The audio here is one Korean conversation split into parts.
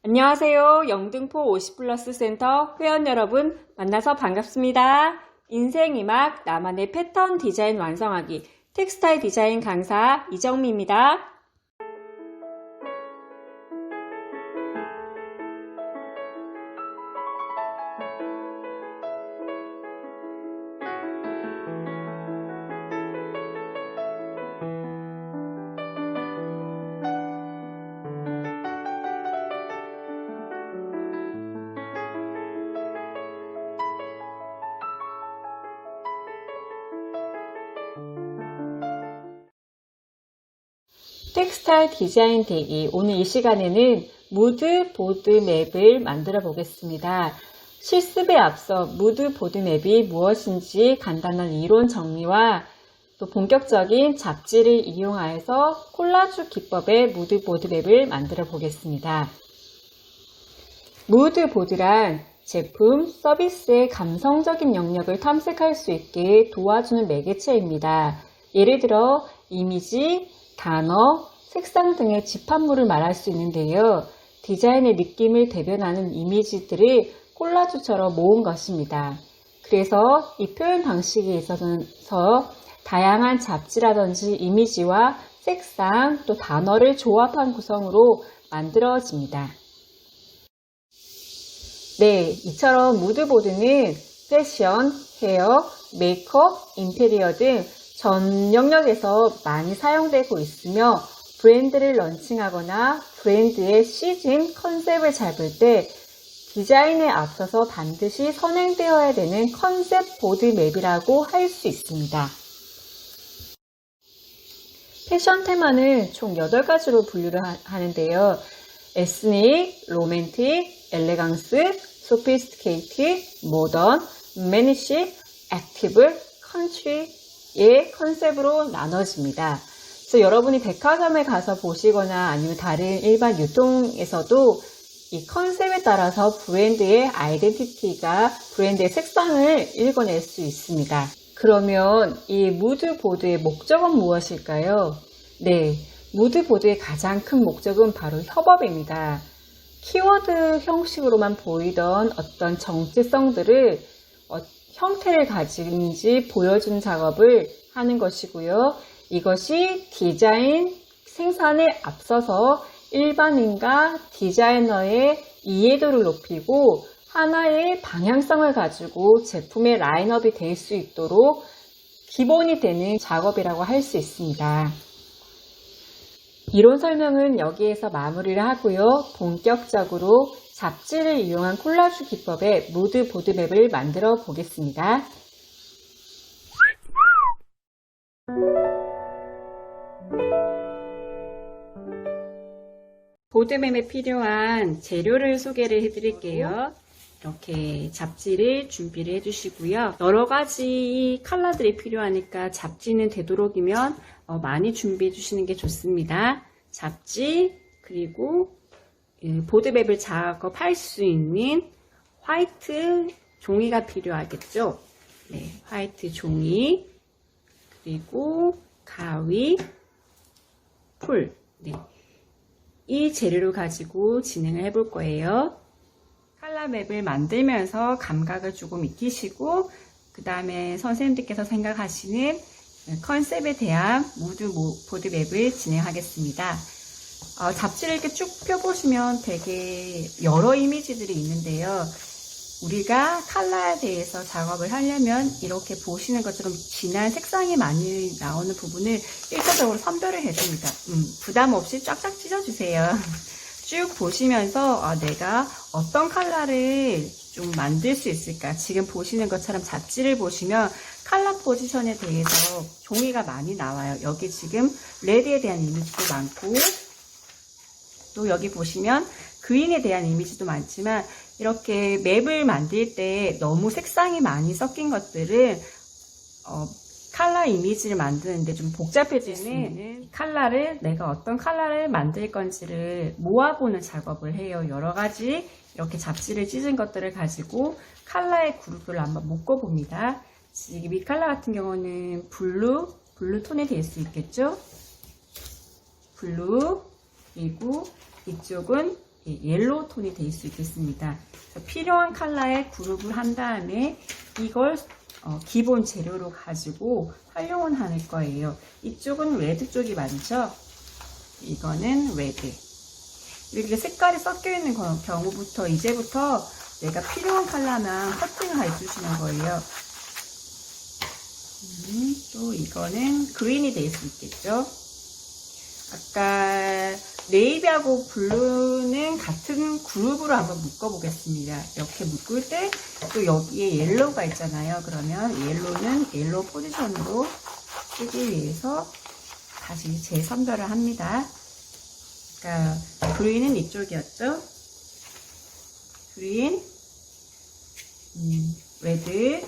안녕하세요. 영등포 50플러스 센터 회원 여러분 만나서 반갑습니다. 인생이막 나만의 패턴 디자인 완성하기 텍스타일 디자인 강사 이정미입니다. 텍스타일 디자인 대기 오늘 이 시간에는 무드 보드 맵을 만들어 보겠습니다. 실습에 앞서 무드 보드 맵이 무엇인지 간단한 이론 정리와 또 본격적인 잡지를 이용하여서 콜라주 기법의 무드 보드 맵을 만들어 보겠습니다. 무드 보드란 제품, 서비스의 감성적인 영역을 탐색할 수 있게 도와주는 매개체입니다. 예를 들어 이미지, 단어, 색상 등의 집합물을 말할 수 있는데요. 디자인의 느낌을 대변하는 이미지들을 콜라주처럼 모은 것입니다. 그래서 이 표현 방식에 있어서 다양한 잡지라든지 이미지와 색상 또 단어를 조합한 구성으로 만들어집니다. 네, 이처럼 무드보드는 패션, 헤어, 메이크업, 인테리어 등 전 영역에서 많이 사용되고 있으며 브랜드를 런칭하거나 브랜드의 시즌 컨셉을 잡을 때 디자인에 앞서서 반드시 선행되어야 되는 컨셉 보드 맵이라고 할 수 있습니다. 패션 테마는 총 8가지로 분류를 하는데요. 에스닉, 로맨틱, 엘레강스, 소피스티케이트, 모던, 매니식, 액티브, 컨트리의 컨셉으로 나눠집니다. 그래서 여러분이 백화점에 가서 보시거나 아니면 다른 일반 유통에서도 이 컨셉에 따라서 브랜드의 아이덴티티가 브랜드의 색상을 읽어낼 수 있습니다. 그러면 이 무드보드의 목적은 무엇일까요? 네, 무드보드의 가장 큰 목적은 바로 협업입니다. 키워드 형식으로만 보이던 어떤 정체성들을 형태를 가진지 보여주는 작업을 하는 것이고요. 이것이 디자인 생산에 앞서서 일반인과 디자이너의 이해도를 높이고 하나의 방향성을 가지고 제품의 라인업이 될 수 있도록 기본이 되는 작업이라고 할 수 있습니다. 이론 설명은 여기에서 마무리를 하고요. 본격적으로 잡지를 이용한 콜라주 기법의 무드 보드맵을 만들어 보겠습니다. 보드맵에 필요한 재료를 소개를 해드릴게요. 이렇게 잡지를 준비를 해주시고요. 여러 가지 컬러들이 필요하니까 잡지는 되도록이면 많이 준비해 주시는 게 좋습니다. 잡지 그리고 보드맵을 작업할 수 있는 화이트 종이가 필요하겠죠. 네, 화이트 종이 그리고 가위, 풀. 네. 이 재료를 가지고 진행을 해볼 거예요. 컬러 맵을 만들면서 감각을 조금 익히시고 그 다음에 선생님들께서 생각하시는 컨셉에 대한 무드 보드 맵을 진행하겠습니다. 잡지를 이렇게 쭉 펴보시면 되게 여러 이미지들이 있는데요. 우리가 컬러에 대해서 작업을 하려면 이렇게 보시는 것처럼 진한 색상이 많이 나오는 부분을 일차적으로 선별을 해줍니다. 부담 없이 쫙쫙 찢어주세요. 쭉 보시면서 내가 어떤 컬러를 좀 만들 수 있을까. 지금 보시는 것처럼 잡지를 보시면 컬러 포지션에 대해서 종이가 많이 나와요. 여기 지금 레드에 대한 이미지도 많고 또 여기 보시면 그린에 대한 이미지도 많지만 이렇게 맵을 만들 때 너무 색상이 많이 섞인 것들을 컬러 이미지를 만드는데 좀 복잡해지는 컬러를 내가 어떤 컬러를 만들 건지를 모아보는 작업을 해요. 여러 가지 이렇게 잡지를 찢은 것들을 가지고 컬러의 그룹을 한번 묶어봅니다. 지금 이 컬러 같은 경우는 블루 톤이 될 수 있겠죠? 블루, 그리고 이쪽은 옐로우 톤이 될 수 있겠습니다. 필요한 컬러에 그룹을 한 다음에 이걸 기본 재료로 가지고 활용을 하는 거예요. 이쪽은 레드 쪽이 많죠? 이거는 레드. 이렇게 색깔이 섞여 있는 경우부터 이제부터 내가 필요한 컬러만 커팅을 해주시는 거예요. 또 이거는 그린이 될 수 있겠죠? 아까 네이비하고 블루는 같은 그룹으로 한번 묶어보겠습니다. 이렇게 묶을 때 또 여기에 옐로우가 있잖아요. 그러면 옐로우는 옐로우 포지션으로 쓰기 위해서 다시 재선별을 합니다. 그러니까 그린은 이쪽이었죠. 그린, 레드,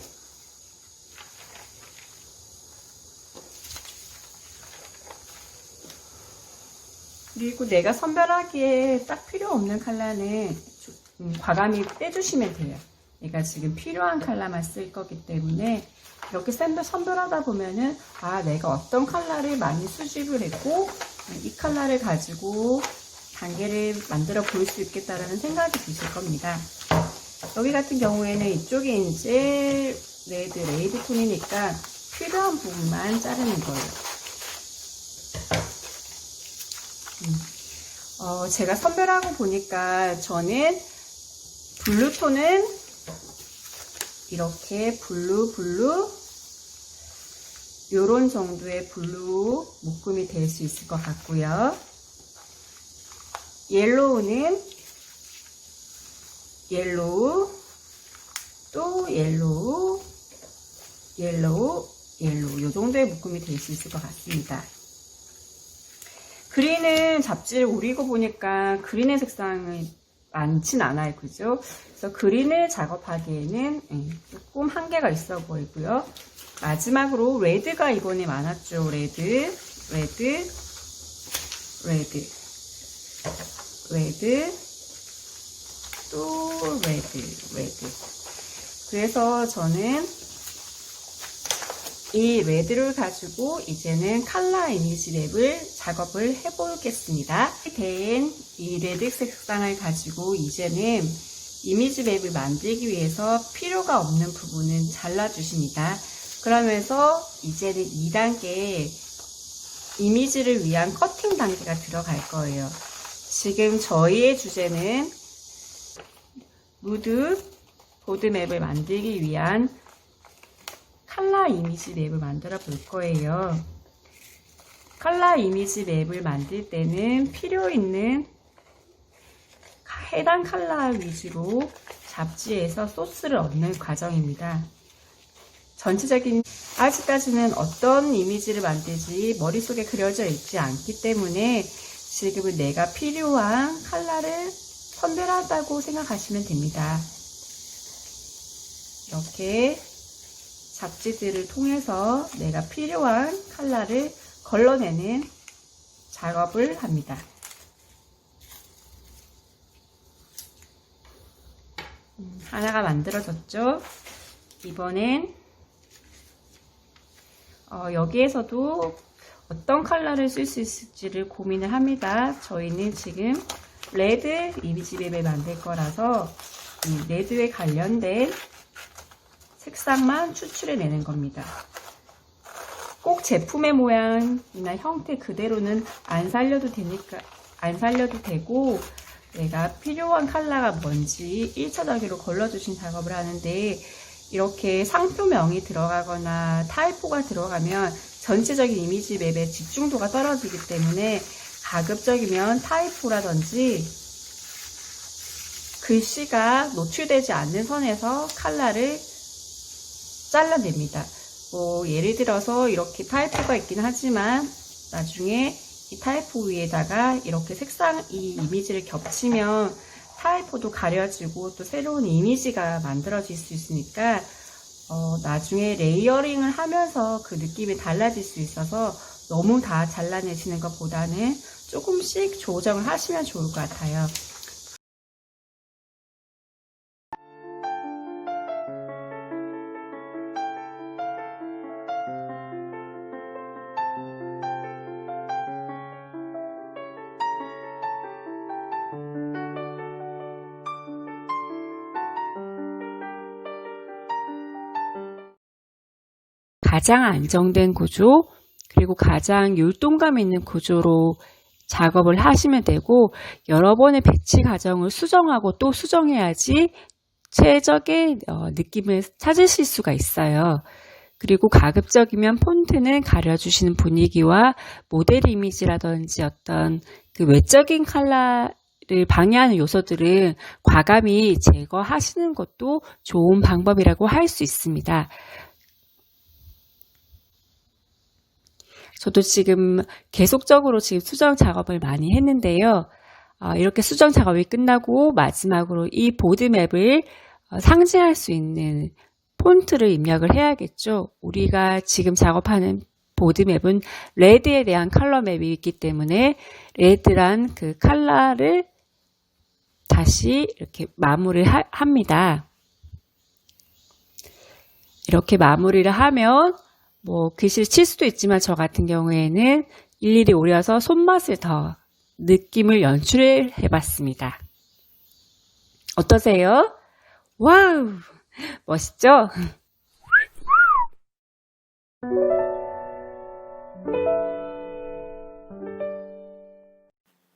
그리고 내가 선별하기에 딱 필요 없는 컬러는 과감히 떼주시면 돼요. 내가 지금 필요한 컬러만 쓸 거기 때문에 이렇게 선별하다 보면은 내가 어떤 컬러를 많이 수집을 했고 이 컬러를 가지고 단계를 만들어 볼 수 있겠다라는 생각이 드실 겁니다. 여기 같은 경우에는 이쪽에 이제 레이드 톤이니까 필요한 부분만 자르는 거예요. 제가 선별하고 보니까 저는 블루톤은 이렇게 블루 요런 정도의 블루 묶음이 될 수 있을 것 같고요. 옐로우는 옐로우, 또 옐로우, 요 정도의 묶음이 될 수 있을 것 같습니다. 그린은 잡지를 오리고 보니까 그린의 색상이 많진 않아요. 그죠? 그래서 그린을 작업하기에는 조금 한계가 있어 보이고요. 마지막으로 레드가 이번에 많았죠. 레드, 또 레드. 그래서 저는 이 레드를 가지고 이제는 컬러 이미지 랩을 작업을 해보겠습니다. 된 이 레드 색상을 가지고 이제는 이미지 랩을 만들기 위해서 필요가 없는 부분은 잘라주십니다. 그러면서 이제는 2단계 이미지를 위한 커팅 단계가 들어갈 거예요. 지금 저희의 주제는 무드 보드맵을 만들기 위한 컬러 이미지 맵을 만들어 볼 거예요. 컬러 이미지 맵을 만들 때는 필요 있는 해당 컬러 위주로 잡지에서 소스를 얻는 과정입니다. 전체적인 아직까지는 어떤 이미지를 만들지 머릿속에 그려져 있지 않기 때문에 지금은 내가 필요한 컬러를 선별하다고 생각하시면 됩니다. 이렇게 잡지들을 통해서 내가 필요한 컬러를 걸러내는 작업을 합니다. 하나가 만들어졌죠? 이번엔 여기에서도 어떤 컬러를 쓸 수 있을지를 고민을 합니다. 저희는 지금 레드 이미지 맵을 만들 거라서 이 레드에 관련된 색상만 추출해내는 겁니다. 꼭 제품의 모양이나 형태 그대로는 안 살려도 되고 내가 필요한 컬러가 뭔지 1차적으로 걸러주신 작업을 하는데 이렇게 상표명이 들어가거나 타이포가 들어가면 전체적인 이미지 맵의 집중도가 떨어지기 때문에 가급적이면 타이포라든지 글씨가 노출되지 않는 선에서 컬러를 잘라냅니다. 예를 들어서 이렇게 타이포가 있긴 하지만 나중에 이 타이포 위에다가 이렇게 이 이미지를 겹치면 타이포도 가려지고 또 새로운 이미지가 만들어질 수 있으니까 나중에 레이어링을 하면서 그 느낌이 달라질 수 있어서 너무 다 잘라내시는 것보다는 조금씩 조정을 하시면 좋을 것 같아요. 가장 안정된 구조, 그리고 가장 율동감 있는 구조로 작업을 하시면 되고, 여러 번의 배치 과정을 수정하고 또 수정해야지 최적의 느낌을 찾으실 수가 있어요. 그리고 가급적이면 폰트는 가려주시는 분위기와 모델 이미지라든지 어떤 그 외적인 컬러를 방해하는 요소들은 과감히 제거하시는 것도 좋은 방법이라고 할 수 있습니다. 저도 지금 계속적으로 지금 수정 작업을 많이 했는데요. 이렇게 수정 작업이 끝나고 마지막으로 이 보드맵을 상징할 수 있는 폰트를 입력을 해야겠죠. 우리가 지금 작업하는 보드맵은 레드에 대한 컬러 맵이 있기 때문에 레드란 그 컬러를 다시 이렇게 마무리를 합니다. 이렇게 마무리를 하면 뭐 글씨를 칠 수도 있지만 저 같은 경우에는 일일이 오려서 손맛을 더 느낌을 연출해 봤습니다. 어떠세요? 와우! 멋있죠?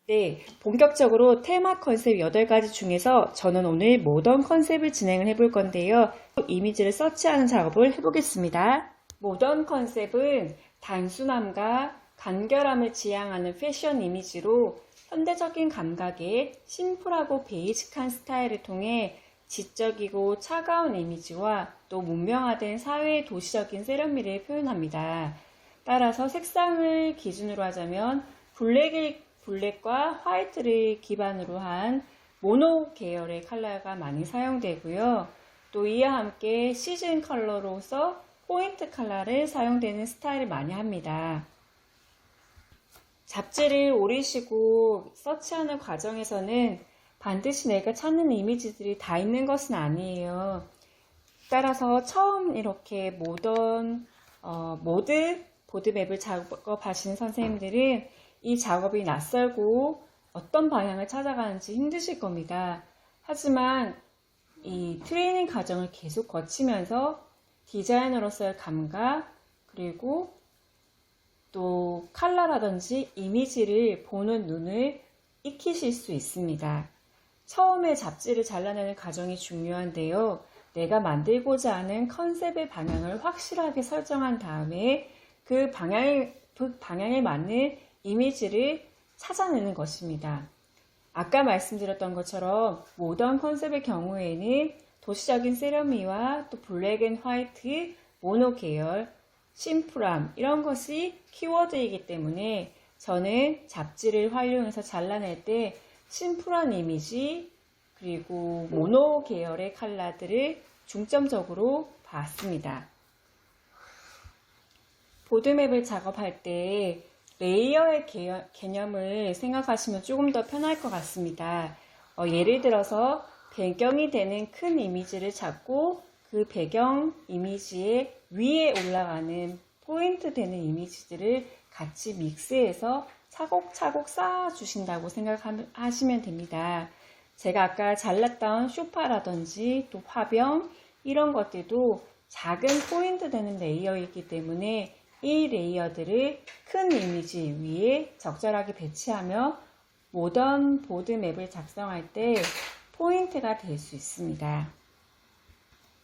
네, 본격적으로 테마 컨셉 8가지 중에서 저는 오늘 모던 컨셉을 진행을 해볼 건데요. 이미지를 서치하는 작업을 해보겠습니다. 모던 컨셉은 단순함과 간결함을 지향하는 패션 이미지로 현대적인 감각의 심플하고 베이직한 스타일을 통해 지적이고 차가운 이미지와 또 문명화된 사회의 도시적인 세련미를 표현합니다. 따라서 색상을 기준으로 하자면 블랙과 화이트를 기반으로 한 모노 계열의 컬러가 많이 사용되고요. 또 이와 함께 시즌 컬러로서 포인트 컬러를 사용되는 스타일을 많이 합니다. 잡지를 오리시고 서치하는 과정에서는 반드시 내가 찾는 이미지들이 다 있는 것은 아니에요. 따라서 처음 이렇게 모드 보드맵을 작업하시는 선생님들은 이 작업이 낯설고 어떤 방향을 찾아가는지 힘드실 겁니다. 하지만 이 트레이닝 과정을 계속 거치면서 디자이너로서의 감각, 그리고 또 컬러라든지 이미지를 보는 눈을 익히실 수 있습니다. 처음에 잡지를 잘라내는 과정이 중요한데요. 내가 만들고자 하는 컨셉의 방향을 확실하게 설정한 다음에 그 방향에 맞는 이미지를 찾아내는 것입니다. 아까 말씀드렸던 것처럼 모던 컨셉의 경우에는 도시적인 세련미와 또 블랙 앤 화이트, 모노 계열, 심플함 이런 것이 키워드이기 때문에 저는 잡지를 활용해서 잘라낼 때 심플한 이미지 그리고 모노 계열의 컬러들을 중점적으로 봤습니다. 보드맵을 작업할 때 레이어의 개념을 생각하시면 조금 더 편할 것 같습니다. 예를 들어서 배경이 되는 큰 이미지를 잡고 그 배경 이미지의 위에 올라가는 포인트 되는 이미지들을 같이 믹스해서 차곡차곡 쌓아주신다고 생각하시면 됩니다. 제가 아까 잘랐던 소파라든지 또 화병 이런 것들도 작은 포인트 되는 레이어이기 때문에 이 레이어들을 큰 이미지 위에 적절하게 배치하며 모던 보드맵을 작성할 때 포인트가 될 수 있습니다.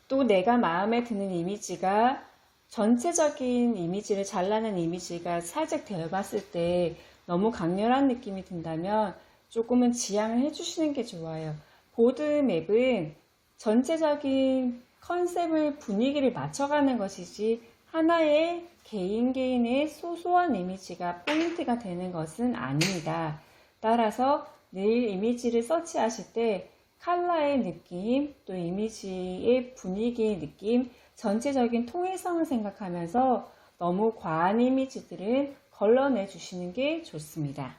또 내가 마음에 드는 이미지가 전체적인 이미지를 잘라낸 이미지가 살짝 되어봤을 때 너무 강렬한 느낌이 든다면 조금은 지양을 해주시는 게 좋아요. 보드맵은 전체적인 컨셉을 분위기를 맞춰가는 것이지 하나의 개인의 소소한 이미지가 포인트가 되는 것은 아닙니다. 따라서 늘 이미지를 서치하실 때 컬러의 느낌, 또 이미지의 분위기의 느낌, 전체적인 통일성을 생각하면서 너무 과한 이미지들은 걸러내 주시는 게 좋습니다.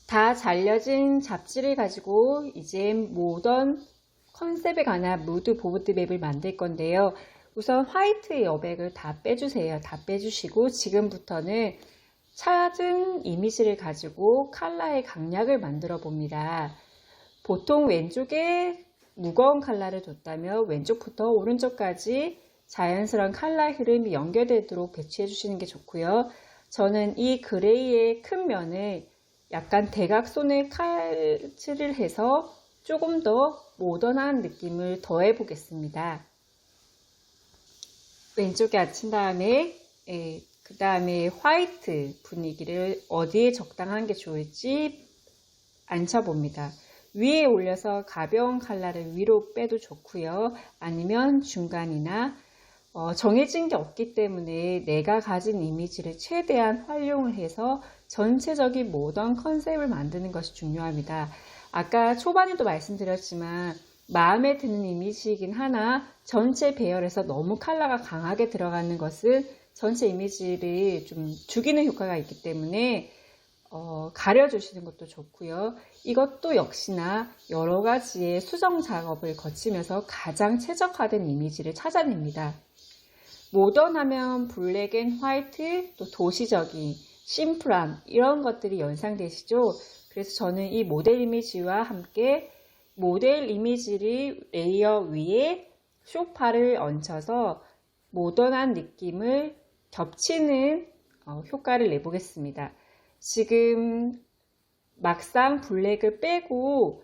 다 잘려진 잡지를 가지고 이제 모던 컨셉에 관한 무드 보드맵을 만들 건데요. 우선 화이트 여백을 다 빼주세요. 다 빼주시고 지금부터는 찾은 이미지를 가지고 컬러의 강약을 만들어 봅니다. 보통 왼쪽에 무거운 컬러를 뒀다면 왼쪽부터 오른쪽까지 자연스러운 컬러 흐름이 연결되도록 배치해 주시는 게 좋고요. 저는 이 그레이의 큰 면을 약간 대각선의 칼칠을 해서 조금 더 모던한 느낌을 더해 보겠습니다. 왼쪽에 앉힌 다음에 그 다음에 화이트 분위기를 어디에 적당한 게 좋을지 앉혀봅니다. 위에 올려서 가벼운 컬러를 위로 빼도 좋고요. 아니면 중간이나 정해진 게 없기 때문에 내가 가진 이미지를 최대한 활용을 해서 전체적인 모던 컨셉을 만드는 것이 중요합니다. 아까 초반에도 말씀드렸지만 마음에 드는 이미지이긴 하나 전체 배열에서 너무 컬러가 강하게 들어가는 것은 전체 이미지를 좀 죽이는 효과가 있기 때문에 가려주시는 것도 좋고요. 이것도 역시나 여러 가지의 수정 작업을 거치면서 가장 최적화된 이미지를 찾아냅니다. 모던하면 블랙 앤 화이트, 또 도시적인, 심플함 이런 것들이 연상되시죠? 그래서 저는 이 모델 이미지와 함께 모델 이미지를 레이어 위에 소파를 얹혀서 모던한 느낌을 겹치는 효과를 내보겠습니다. 지금 막상 블랙을 빼고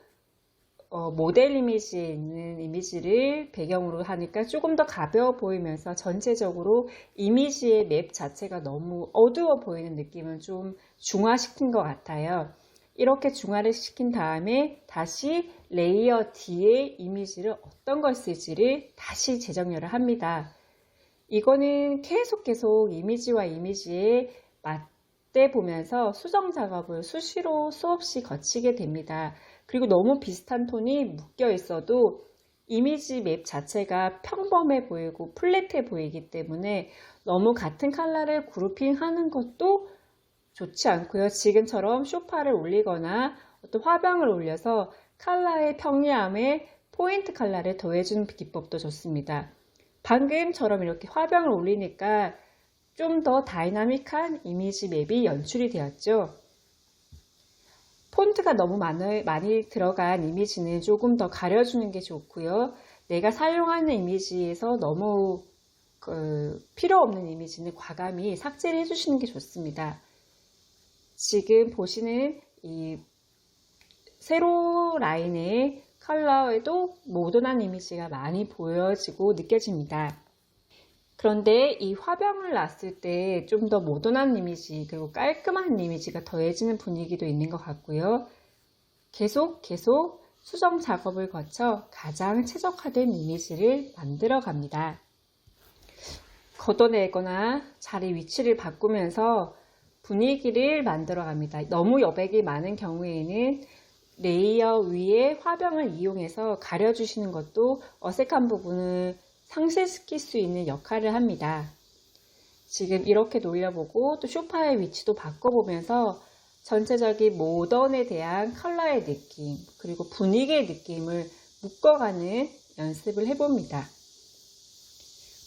모델 이미지에 있는 이미지를 배경으로 하니까 조금 더 가벼워 보이면서 전체적으로 이미지의 맵 자체가 너무 어두워 보이는 느낌을 좀 중화시킨 것 같아요. 이렇게 중화를 시킨 다음에 다시 레이어 뒤에 이미지를 어떤 걸 쓸지를 다시 재정렬을 합니다. 이거는 계속 이미지와 이미지에 맞대 보면서 수정 작업을 수시로 수없이 거치게 됩니다. 그리고 너무 비슷한 톤이 묶여 있어도 이미지 맵 자체가 평범해 보이고 플랫해 보이기 때문에 너무 같은 컬러를 그룹핑 하는 것도 좋지 않고요. 지금처럼 소파를 올리거나 어떤 화병을 올려서 컬러의 평이함에 포인트 컬러를 더해주는 기법도 좋습니다. 방금처럼 이렇게 화병을 올리니까 좀 더 다이나믹한 이미지 맵이 연출이 되었죠. 폰트가 너무 많이 들어간 이미지는 조금 더 가려주는 게 좋고요. 내가 사용하는 이미지에서 너무 필요 없는 이미지는 과감히 삭제를 해주시는 게 좋습니다. 지금 보시는 이 세로 라인의 컬러에도 모던한 이미지가 많이 보여지고 느껴집니다. 그런데 이 화병을 놨을 때 좀 더 모던한 이미지 그리고 깔끔한 이미지가 더해지는 분위기도 있는 것 같고요. 계속 수정 작업을 거쳐 가장 최적화된 이미지를 만들어 갑니다. 걷어내거나 자리 위치를 바꾸면서 분위기를 만들어 갑니다. 너무 여백이 많은 경우에는 레이어 위에 화병을 이용해서 가려주시는 것도 어색한 부분을 상쇄시킬 수 있는 역할을 합니다. 지금 이렇게 놀려보고 또 소파의 위치도 바꿔보면서 전체적인 모던에 대한 컬러의 느낌 그리고 분위기의 느낌을 묶어가는 연습을 해봅니다.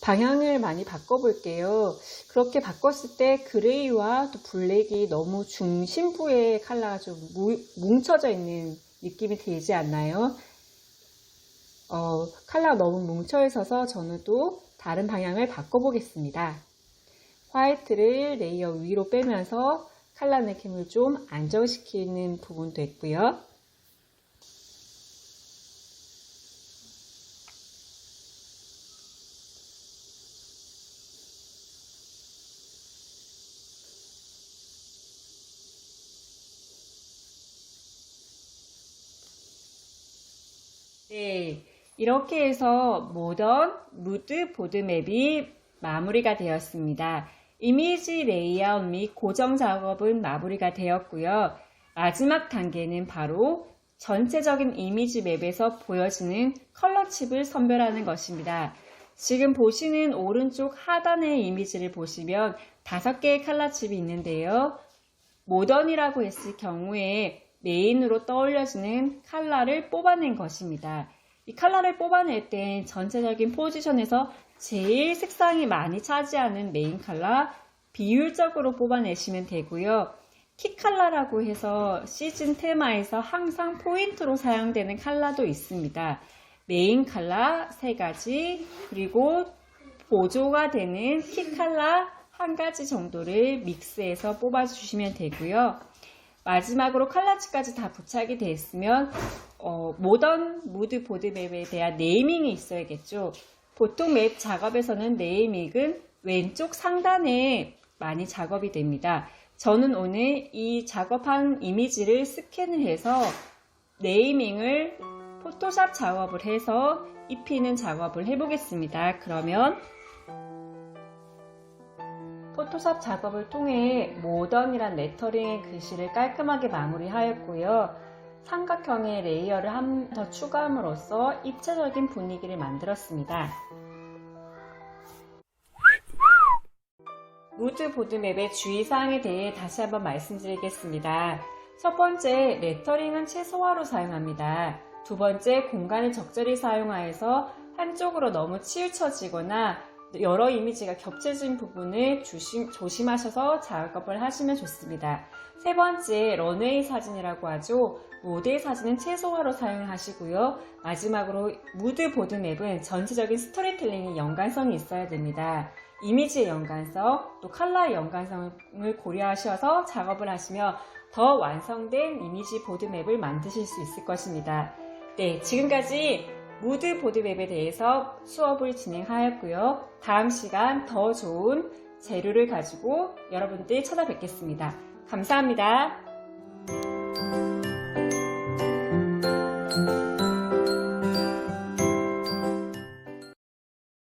방향을 많이 바꿔볼게요. 그렇게 바꿨을 때 그레이와 또 블랙이 너무 중심부의 컬러가 좀 뭉쳐져 있는 느낌이 들지 않나요? 컬러가 너무 뭉쳐 있어서 저는 또 다른 방향을 바꿔보겠습니다. 화이트를 레이어 위로 빼면서 컬러 느낌을 좀 안정시키는 부분도 있고요. 네, 이렇게 해서 모던 무드 보드맵이 마무리가 되었습니다. 이미지 레이아웃 및 고정 작업은 마무리가 되었고요. 마지막 단계는 바로 전체적인 이미지 맵에서 보여지는 컬러 칩을 선별하는 것입니다. 지금 보시는 오른쪽 하단의 이미지를 보시면 5개의 컬러 칩이 있는데요. 모던이라고 했을 경우에 메인으로 떠올려지는 컬러를 뽑아낸 것입니다. 이 컬러를 뽑아낼 땐 전체적인 포지션에서 제일 색상이 많이 차지하는 메인 컬러 비율적으로 뽑아내시면 되고요. 키 컬러라고 해서 시즌 테마에서 항상 포인트로 사용되는 컬러도 있습니다. 메인 컬러 3가지 그리고 보조가 되는 키 컬러 한 가지 정도를 믹스해서 뽑아주시면 되고요. 마지막으로 컬러지까지 다 부착이 됐으면 모던 무드 보드 맵에 대한 네이밍이 있어야겠죠. 보통 맵 작업에서는 네이밍은 왼쪽 상단에 많이 작업이 됩니다. 저는 오늘 이 작업한 이미지를 스캔을 해서 네이밍을 포토샵 작업을 해서 입히는 작업을 해보겠습니다. 그러면 포토샵 작업을 통해 모던이란 레터링의 글씨를 깔끔하게 마무리하였고요. 삼각형의 레이어를 한 더 추가함으로써 입체적인 분위기를 만들었습니다. 무드 보드맵의 주의사항에 대해 다시 한번 말씀드리겠습니다. 첫 번째, 레터링은 최소화로 사용합니다. 두 번째, 공간을 적절히 사용하여서 한쪽으로 너무 치우쳐지거나 여러 이미지가 겹쳐진 부분을 조심하셔서 작업을 하시면 좋습니다. 세 번째, 런웨이 사진이라고 하죠. 모델 사진은 최소화로 사용하시고요. 마지막으로 무드 보드맵은 전체적인 스토리텔링의 연관성이 있어야 됩니다. 이미지의 연관성, 또 컬러의 연관성을 고려하셔서 작업을 하시면 더 완성된 이미지 보드맵을 만드실 수 있을 것입니다. 네, 지금까지 무드 보드맵에 대해서 수업을 진행하였고요. 다음 시간 더 좋은 재료를 가지고 여러분들 찾아뵙겠습니다. 감사합니다.